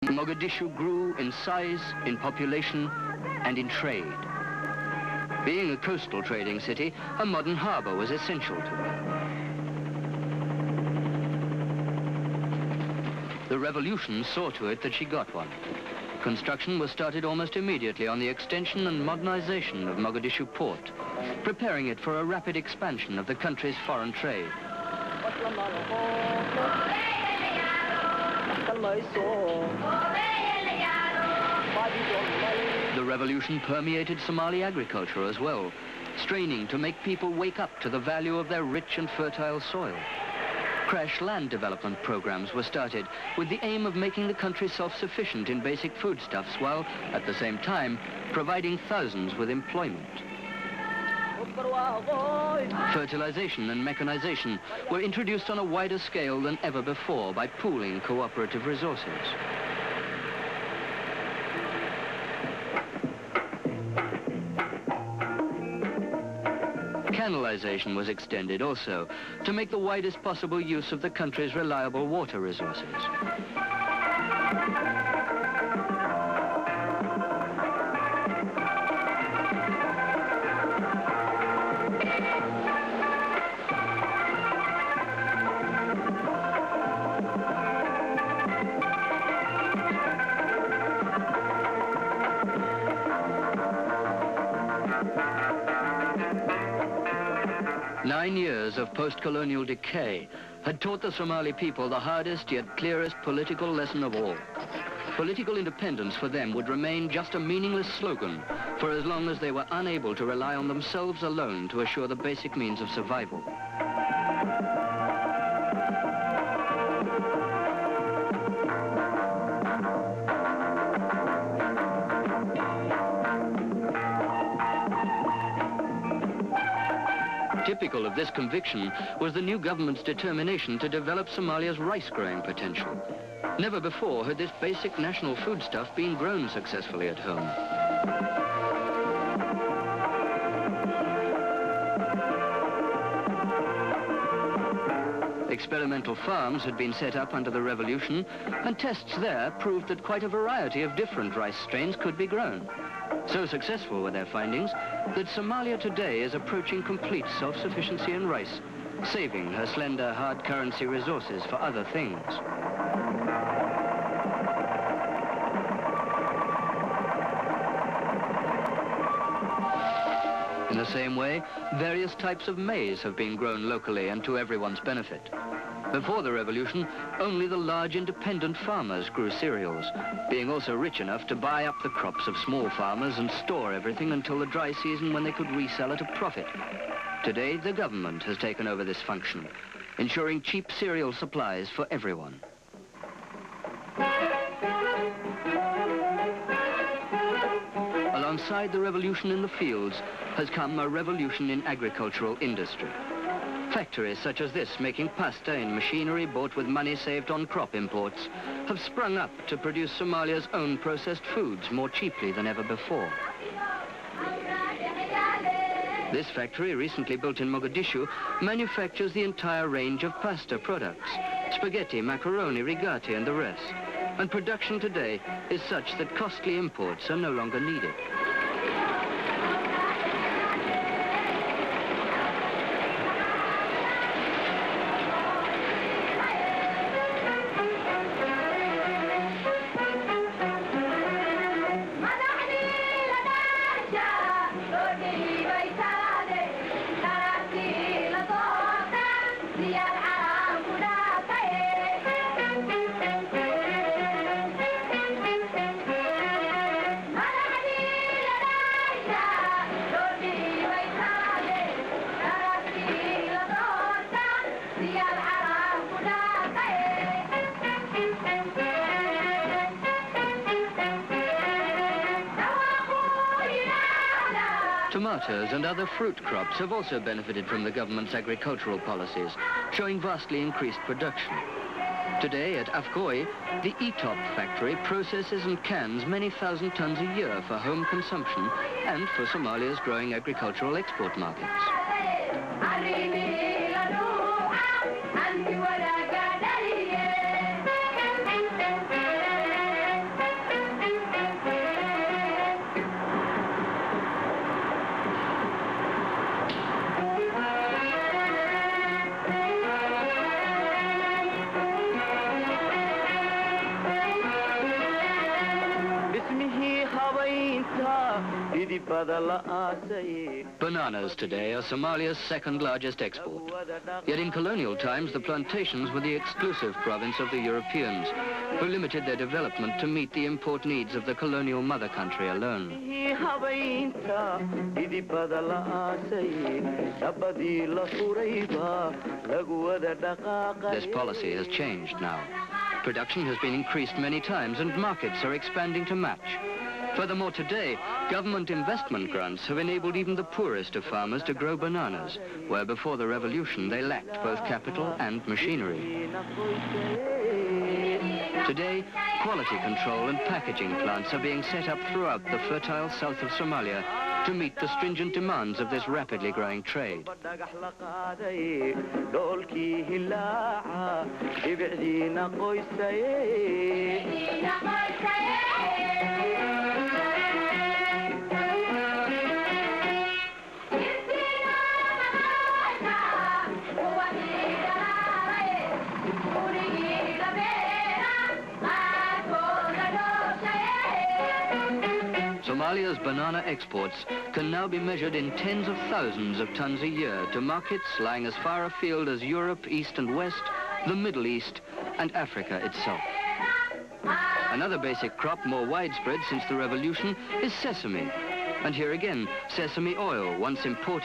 Mogadishu grew in size, in population, and in trade. Being a coastal trading city, a modern harbor was essential to her. The revolution saw to it that she got one. Construction was started almost immediately on the extension and modernization of Mogadishu port, preparing it for a rapid expansion of the country's foreign trade. The revolution permeated Somali agriculture as well, straining to make people wake up to the value of their rich and fertile soil. Crash land development programs were started with the aim of making the country self-sufficient in basic foodstuffs while, at the same time, providing thousands with employment. Fertilization and mechanization were introduced on a wider scale than ever before by pooling cooperative resources. Canalization was extended also to make the widest possible use of the country's reliable water resources. Nine years of post-colonial decay had taught the Somali people the hardest yet clearest political lesson of all. Political independence for them would remain just a meaningless slogan for as long as they were unable to rely on themselves alone to assure the basic means of survival. Typical of this conviction was the new government's determination to develop Somalia's rice-growing potential. Never before had this basic national foodstuff been grown successfully at home. Experimental farms had been set up under the revolution, and tests there proved that quite a variety of different rice strains could be grown. So successful were their findings that Somalia today is approaching complete self-sufficiency in rice, saving her slender hard currency resources for other things. In the same way, various types of maize have been grown locally and to everyone's benefit. Before the revolution, only the large independent farmers grew cereals, being also rich enough to buy up the crops of small farmers and store everything until the dry season when they could resell at a profit. Today, the government has taken over this function, ensuring cheap cereal supplies for everyone. Alongside the revolution in the fields has come a revolution in agricultural industry. Factories such as this, making pasta in machinery bought with money saved on crop imports, have sprung up to produce Somalia's own processed foods more cheaply than ever before. This factory, recently built in Mogadishu, manufactures the entire range of pasta products, spaghetti, macaroni, rigati, and the rest. And production today is such that costly imports are no longer needed. Tomatoes and other fruit crops have also benefited from the government's agricultural policies, showing vastly increased production. Today at Afgoi, the ETOP factory processes and cans many thousand tons a year for home consumption and for Somalia's growing agricultural export markets. Bananas today are Somalia's second largest export. Yet in colonial times, the plantations were the exclusive province of the Europeans, who limited their development to meet the import needs of the colonial mother country alone. This policy has changed now. Production has been increased many times and markets are expanding to match. Furthermore, today, government investment grants have enabled even the poorest of farmers to grow bananas, where before the revolution they lacked both capital and machinery. Today, quality control and packaging plants are being set up throughout the fertile south of Somalia to meet the stringent demands of this rapidly growing trade. Somalia's banana exports can now be measured in tens of thousands of tons a year to markets lying as far afield as Europe, East and West, the Middle East and Africa itself. Another basic crop more widespread since the revolution is sesame. And here again, sesame oil, once imported